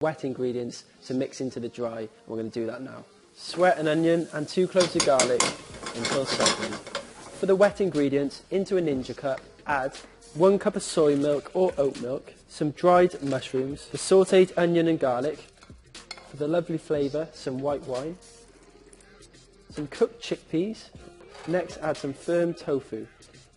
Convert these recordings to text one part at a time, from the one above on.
wet ingredients to mix into the dry. We're going to do that now. Sweat an onion and 2 cloves of garlic until softened. For the wet ingredients, into a Ninja cup, add 1 cup of soy milk or oat milk, some dried mushrooms, the sautéed onion and garlic, for the lovely flavour, some white wine, some cooked chickpeas. Next, add some firm tofu.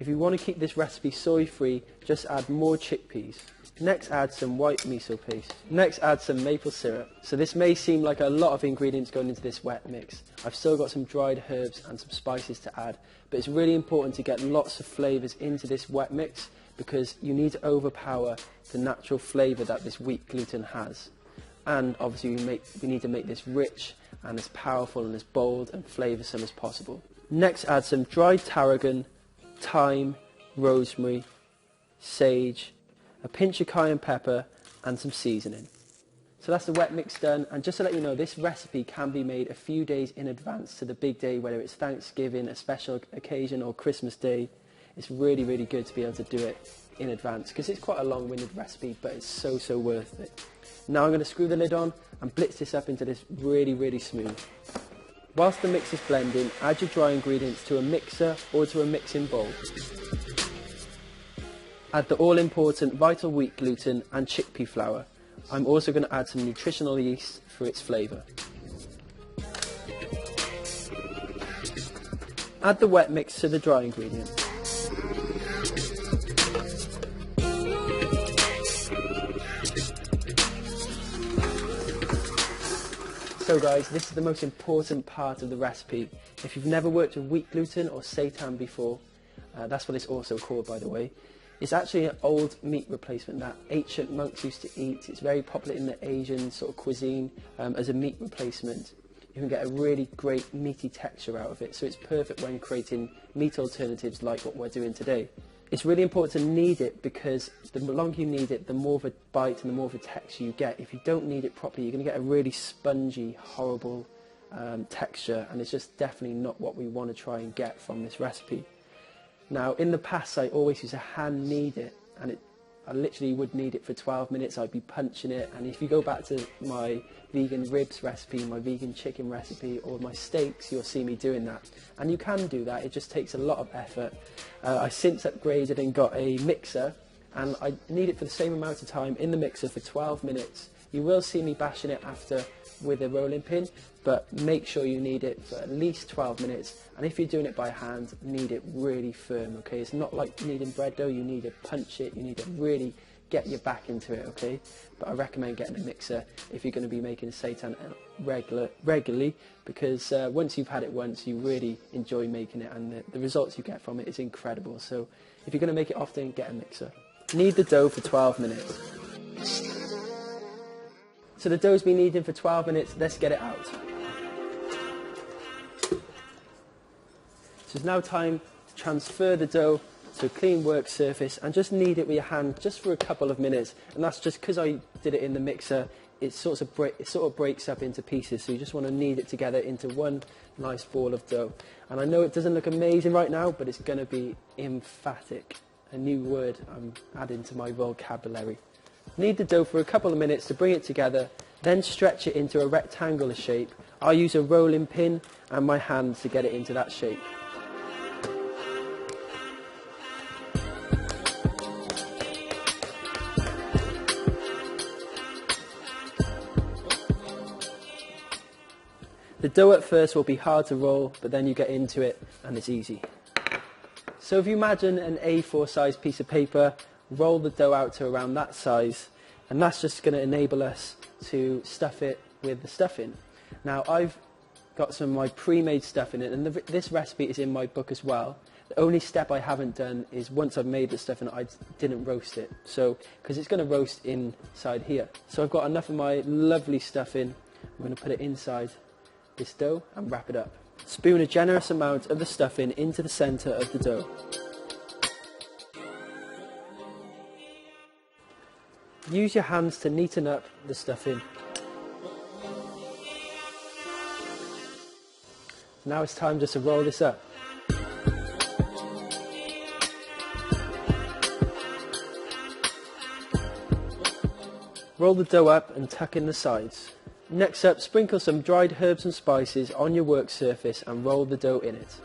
If you want to keep this recipe soy-free, just add more chickpeas. Next, add some white miso paste. Next, add some maple syrup. So this may seem like a lot of ingredients going into this wet mix. I've still got some dried herbs and some spices to add, but it's really important to get lots of flavours into this wet mix because you need to overpower the natural flavour that this wheat gluten has. And obviously we need to make this rich and as powerful and as bold and flavoursome as possible. Next, add some dried tarragon, thyme, rosemary, sage, a pinch of cayenne pepper and some seasoning. So that's the wet mix done, and just to let you know, this recipe can be made a few days in advance to the big day, whether it's Thanksgiving, a special occasion or Christmas Day. It's really, really good to be able to do it in advance because it's quite a long-winded recipe, but it's so worth it. Now I'm going to screw the lid on and blitz this up into this really, really smooth. Whilst the mix is blending, add your dry ingredients to a mixer or to a mixing bowl. Add the all-important vital wheat gluten and chickpea flour. I'm also going to add some nutritional yeast for its flavour. Add the wet mix to the dry ingredients. So guys, this is the most important part of the recipe. If you've never worked with wheat gluten or seitan before, that's what it's also called, by the way. It's actually an old meat replacement that ancient monks used to eat. It's very popular in the Asian sort of cuisine as a meat replacement. You can get a really great meaty texture out of it, so it's perfect when creating meat alternatives like what we're doing today. It's really important to knead it because the longer you knead it, the more of a bite and the more of a texture you get. If you don't knead it properly, you're going to get a really spongy, horrible texture, and it's just definitely not what we want to try and get from this recipe. Now, in the past, I always used to hand knead it, and I literally would knead it for 12 minutes. I'd be punching it, and if you go back to my vegan ribs recipe, my vegan chicken recipe, or my steaks, you'll see me doing that. And you can do that, it just takes a lot of effort. I since upgraded and got a mixer, and I knead it for the same amount of time in the mixer for 12 minutes. You will see me bashing it after with a rolling pin, but make sure you knead it for at least 12 minutes, and if you're doing it by hand, knead it really firm, okay? It's not like kneading bread dough. You need to punch it, you need to really get your back into it, okay? But I recommend getting a mixer if you're going to be making seitan regularly, because once you've had it once, you really enjoy making it, and the results you get from it is incredible. So if you're going to make it often, get a mixer. Knead the dough for 12 minutes. So the dough's been kneading for 12 minutes, let's get it out. So it's now time to transfer the dough to a clean work surface and just knead it with your hand just for a couple of minutes. And that's just because I did it in the mixer, it sort of breaks up into pieces, so you just want to knead it together into one nice ball of dough. And I know it doesn't look amazing right now, but it's going to be emphatic, a new word I'm adding to my vocabulary. Knead the dough for a couple of minutes to bring it together, then stretch it into a rectangular shape. I'll use a rolling pin and my hands to get it into that shape. The dough at first will be hard to roll, but then you get into it and it's easy. So if you imagine an A4 size piece of paper, roll the dough out to around that size, and that's just going to enable us to stuff it with the stuffing. Now I've got some of my pre-made stuff in it, and this recipe is in my book as well. The only step I haven't done is once I've made the stuffing, I didn't roast it, so because it's going to roast inside here. So I've got enough of my lovely stuffing. I'm going to put it inside this dough and wrap it up. Spoon a generous amount of the stuffing into the centre of the dough. Use your hands to neaten up the stuffing. Now it's time just to roll this up. Roll the dough up and tuck in the sides. Next up, sprinkle some dried herbs and spices on your work surface and roll the dough in it.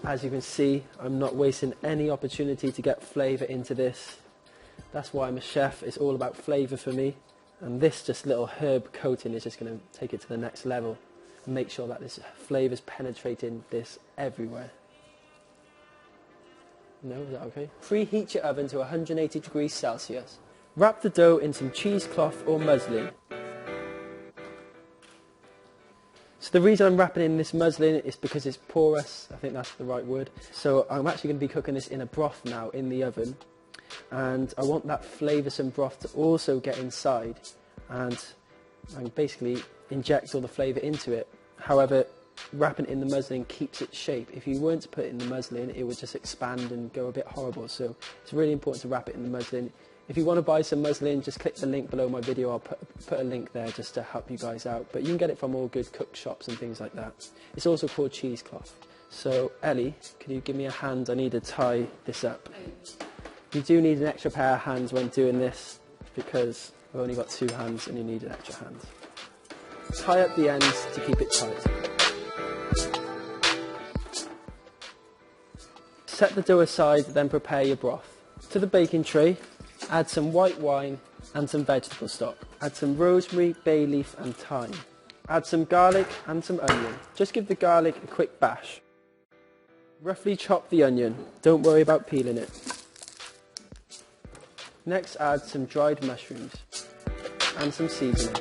As you can see, I'm not wasting any opportunity to get flavour into this. That's why I'm a chef. It's all about flavour for me. And this just little herb coating is just going to take it to the next level and make sure that this flavour's penetrating this everywhere. No, is that okay? Preheat your oven to 180 degrees Celsius. Wrap the dough in some cheesecloth or muslin. So the reason I'm wrapping in this muslin is because it's porous. I think that's the right word. So I'm actually going to be cooking this in a broth now in the oven. And I want that flavoursome broth to also get inside and basically inject all the flavour into it. However, wrapping it in the muslin keeps its shape. If you weren't to put it in the muslin, it would just expand and go a bit horrible. So it's really important to wrap it in the muslin. If you want to buy some muslin, just click the link below my video. I'll put a link there just to help you guys out. But you can get it from all good cook shops and things like that. It's also called cheesecloth. So Ellie, can you give me a hand? I need to tie this up. You do need an extra pair of hands when doing this because I've only got 2 hands and you need an extra hand. Tie up the ends to keep it tight. Set the dough aside, then prepare your broth. To the baking tray, add some white wine and some vegetable stock. Add some rosemary, bay leaf and thyme. Add some garlic and some onion. Just give the garlic a quick bash. Roughly chop the onion, don't worry about peeling it. Next add some dried mushrooms and some seasoning.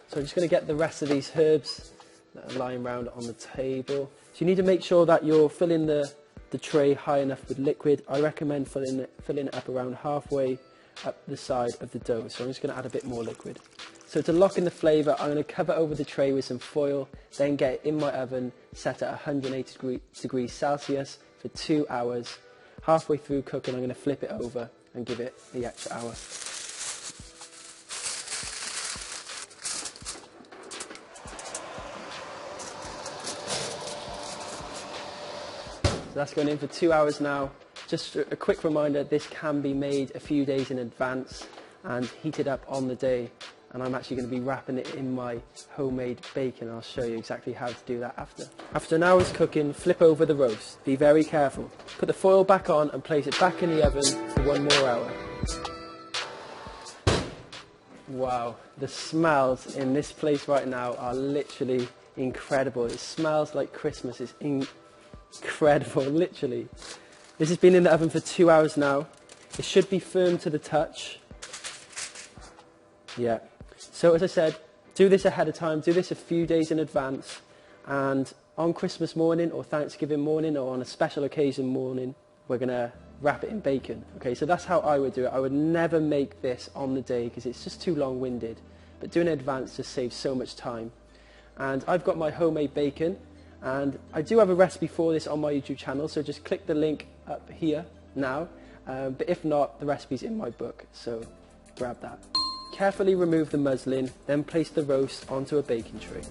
So I'm just going to get the rest of these herbs that are lying around on the table. So you need to make sure that you're filling the tray high enough with liquid. I recommend filling it up around halfway up the side of the dough. So I'm just going to add a bit more liquid. So to lock in the flavour, I'm going to cover over the tray with some foil, then get it in my oven set at 180 degrees Celsius for 2 hours. Halfway through cooking, I'm going to flip it over and give it the extra hour. So that's going in for 2 hours now. Just a quick reminder, this can be made a few days in advance and heated up on the day. And I'm actually going to be wrapping it in my homemade bacon. I'll show you exactly how to do that after. After an hour's cooking, flip over the roast. Be very careful. Put the foil back on and place it back in the oven for 1 more hour. Wow, the smells in this place right now are literally incredible. It smells like Christmas. It's incredible, literally. This has been in the oven for 2 hours now. It should be firm to the touch. Yeah. So as I said, do this ahead of time, do this a few days in advance, and on Christmas morning or Thanksgiving morning or on a special occasion morning, we're going to wrap it in bacon. Okay, so that's how I would do it. I would never make this on the day because it's just too long-winded, but doing it in advance just saves so much time. And I've got my homemade bacon, and I do have a recipe for this on my YouTube channel, so just click the link up here now, but if not, the recipe's in my book, so grab that. Carefully remove the muslin, then place the roast onto a baking tray.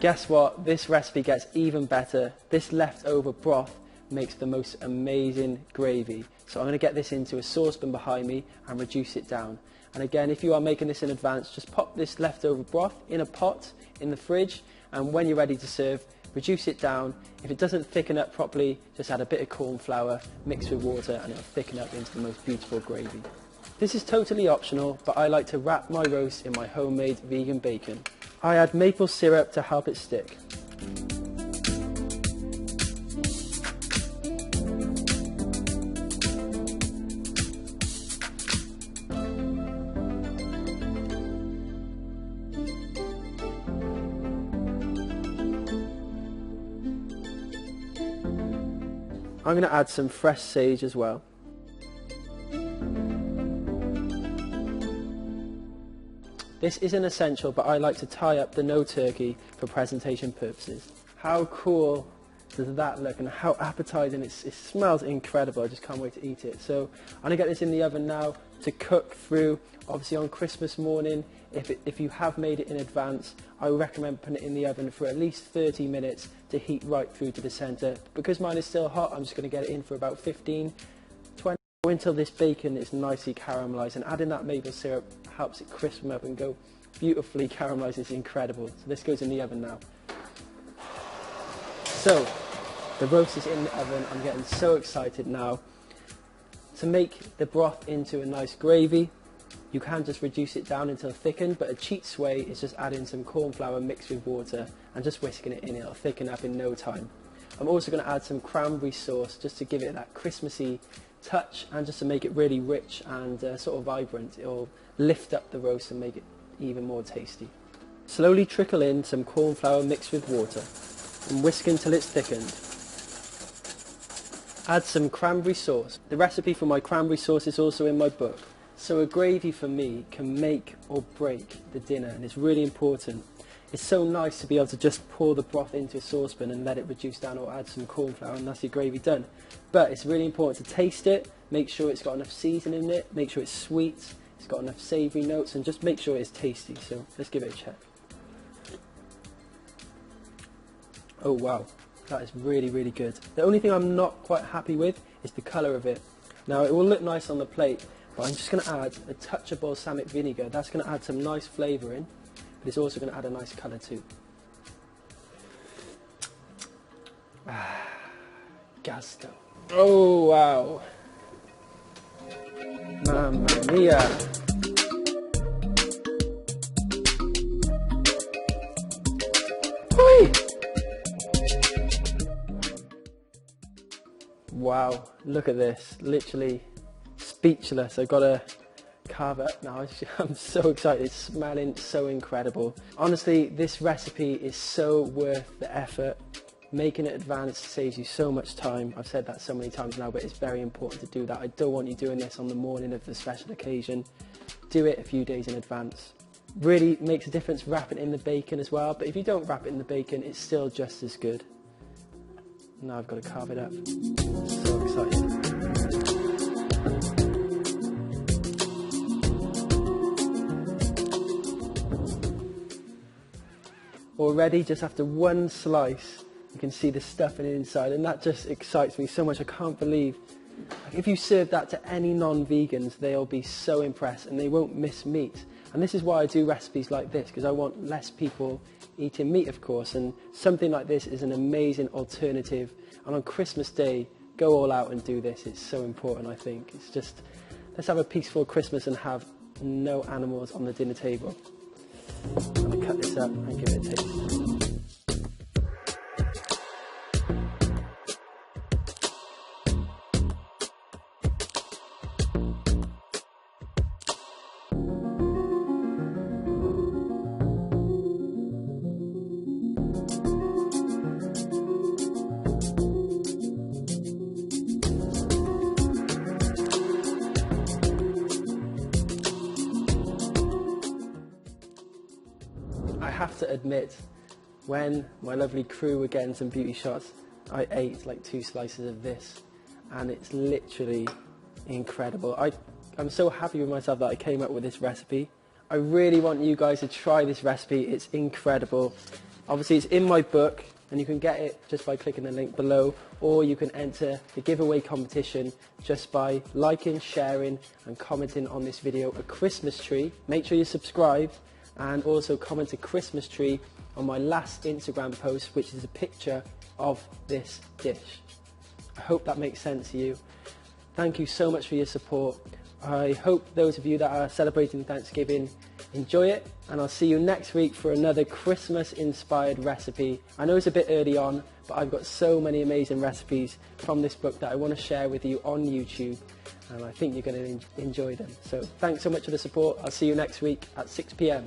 Guess what? This recipe gets even better. This leftover broth makes the most amazing gravy. So I'm going to get this into a saucepan behind me and reduce it down. And again, if you are making this in advance, just pop this leftover broth in a pot in the fridge, and when you're ready to serve, reduce it down. If it doesn't thicken up properly, just add a bit of corn flour, mix with water, and it'll thicken up into the most beautiful gravy. This is totally optional, but I like to wrap my roast in my homemade vegan bacon. I add maple syrup to help it stick. I'm going to add some fresh sage as well. This isn't essential, but I like to tie up the no turkey for presentation purposes. How cool does that look, and how appetizing, it smells incredible. I just can't wait to eat it. So I'm going to get this in the oven now to cook through. Obviously on Christmas morning, if you have made it in advance, I would recommend putting it in the oven for at least 30 minutes to heat right through to the center. Because mine is still hot, I'm just going to get it in for about 15, 20, until this bacon is nicely caramelized, and adding that maple syrup helps it crisp them up and go beautifully caramelized. It's incredible. So this goes in the oven now. So, the roast is in the oven. I'm getting so excited now. To make the broth into a nice gravy, you can just reduce it down until thickened, but a cheats way is just adding some corn flour mixed with water and just whisking it in. It'll thicken up in no time. I'm also going to add some cranberry sauce just to give it that Christmassy touch, and just to make it really rich and sort of vibrant. It'll lift up the roast and make it even more tasty. Slowly trickle in some corn flour mixed with water and whisk until it's thickened. Add some cranberry sauce. The recipe for my cranberry sauce is also in my book. So a gravy for me can make or break the dinner, and it's really important. It's so nice to be able to just pour the broth into a saucepan and let it reduce down, or add some corn flour, and that's your gravy done. But it's really important to taste it, make sure it's got enough seasoning in it, make sure it's sweet, it's got enough savoury notes, and just make sure it's tasty. So let's give it a check. Oh wow, that is really, really good. The only thing I'm not quite happy with is the colour of it. Now it will look nice on the plate, but I'm just going to add a touch of balsamic vinegar. That's going to add some nice flavour in, but it's also going to add a nice colour too. Gusto. Oh wow. Mamma mia. Oi! Wow, look at this, literally speechless. I've got to carve it up now. I'm so excited, it's smelling so incredible. Honestly, this recipe is so worth the effort. Making it advanced saves you so much time. I've said that so many times now, but it's very important to do that. I don't want you doing this on the morning of the special occasion. Do it a few days in advance. Really makes a difference wrapping it in the bacon as well, but if you don't wrap it in the bacon, it's still just as good. Now I've got to carve it up. So excited. Already, just after one slice, you can see the stuffing inside, and that just excites me so much. I can't believe, if you serve that to any non-vegans, they'll be so impressed and they won't miss meat. And this is why I do recipes like this, because I want less people eating meat, of course, and something like this is an amazing alternative. And on Christmas Day, go all out and do this. It's so important, I think. It's just, let's have a peaceful Christmas and have no animals on the dinner table. I'm going to cut this up and give it a taste. I have to admit, when my lovely crew were getting some beauty shots, I ate like 2 slices of this, and it's literally incredible. I'm so happy with myself that I came up with this recipe. I really want you guys to try this recipe. It's incredible. Obviously it's in my book, and you can get it just by clicking the link below, or you can enter the giveaway competition just by liking, sharing and commenting on this video a Christmas tree. Make sure you subscribe, and also comment a Christmas tree on my last Instagram post, which is a picture of this dish. I hope that makes sense to you. Thank you so much for your support. I hope those of you that are celebrating Thanksgiving enjoy it, and I'll see you next week for another Christmas inspired recipe. I know it's a bit early on, but I've got so many amazing recipes from this book that I want to share with you on YouTube, and I think you're going to enjoy them. So thanks so much for the support. I'll see you next week at 6 p.m.